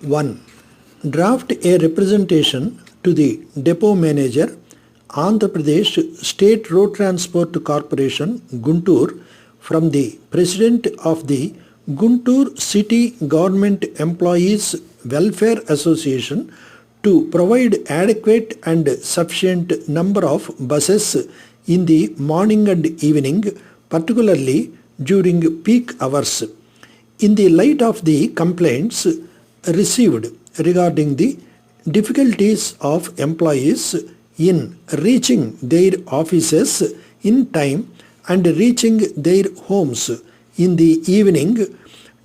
1. Draft a representation to the Depot Manager, Andhra Pradesh State Road Transport Corporation, Guntur, from the President of the Guntur City Government Employees Welfare Association to provide adequate and sufficient number of buses in the morning and evening, particularly during peak hours. In the light of the complaints received regarding the difficulties of employees in reaching their offices in time and reaching their homes in the evening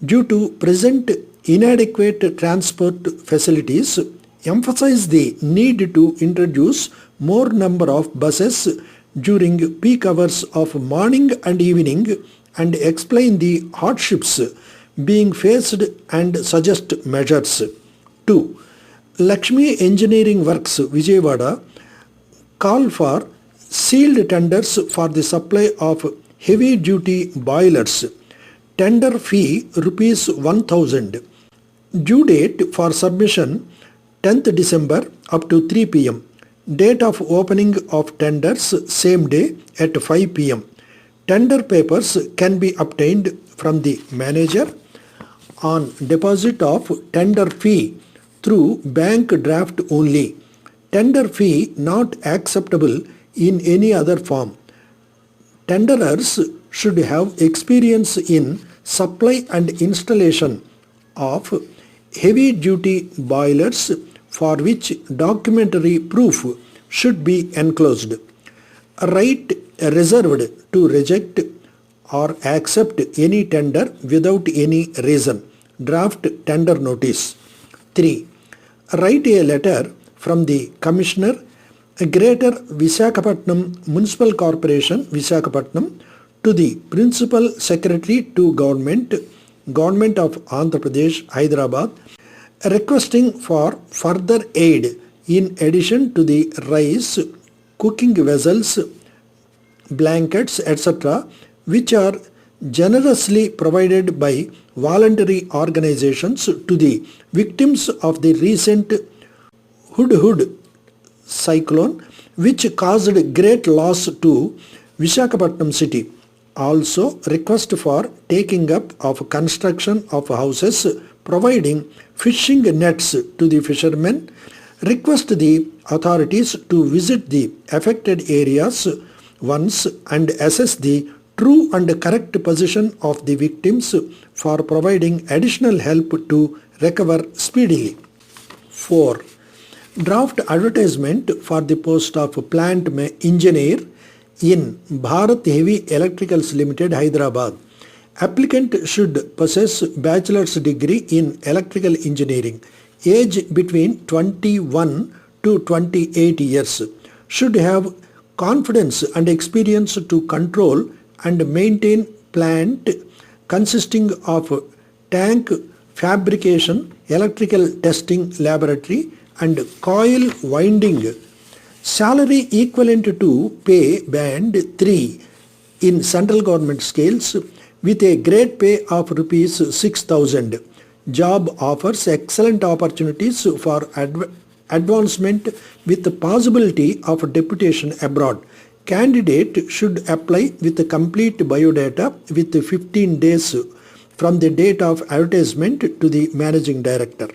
due to present inadequate transport facilities, emphasize the need to introduce more number of buses during peak hours of morning and evening and explain the hardships being faced and suggest measures. 2. Lakshmi Engineering Works, Vijayawada, call for sealed tenders for the supply of heavy duty boilers. Tender fee Rs 1000. Due date for submission 10th December up to 3 pm. Date of opening of tenders same day at 5 pm. Tender papers can be obtained from the manager on deposit of tender fee through bank draft only. Tender fee not acceptable in any other form. Tenderers should have experience in supply and installation of heavy duty boilers for which documentary proof should be enclosed. Right reserved to reject or accept any tender without any reason. Draft tender notice. 3. Write a letter from the Commissioner, Greater Visakhapatnam Municipal Corporation, Visakhapatnam, to the Principal Secretary to Government of Andhra Pradesh, Hyderabad, requesting for further aid in addition to the rice, cooking vessels, blankets, etc., which are generously provided by voluntary organizations to the victims of the recent Hudhud cyclone, which caused great loss to Visakhapatnam city. Also request for taking up of construction of houses, providing fishing nets to the fishermen. Request the authorities to visit the affected areas once and assess the true and correct position of the victims for providing additional help to recover speedily. 4. Draft advertisement for the post of plant engineer in Bharat Heavy Electricals Limited, Hyderabad. Applicant should possess bachelor's degree in electrical engineering. Age between 21 to 28 years. Should have confidence and experience to control and maintain plant consisting of tank fabrication, electrical testing laboratory and coil winding. Salary equivalent to pay band 3 in central government scales with a grade pay of Rs 6,000. Job offers excellent opportunities for advancement with the possibility of deputation abroad. Candidate should apply with a complete biodata with 15 days from the date of advertisement to the Managing Director.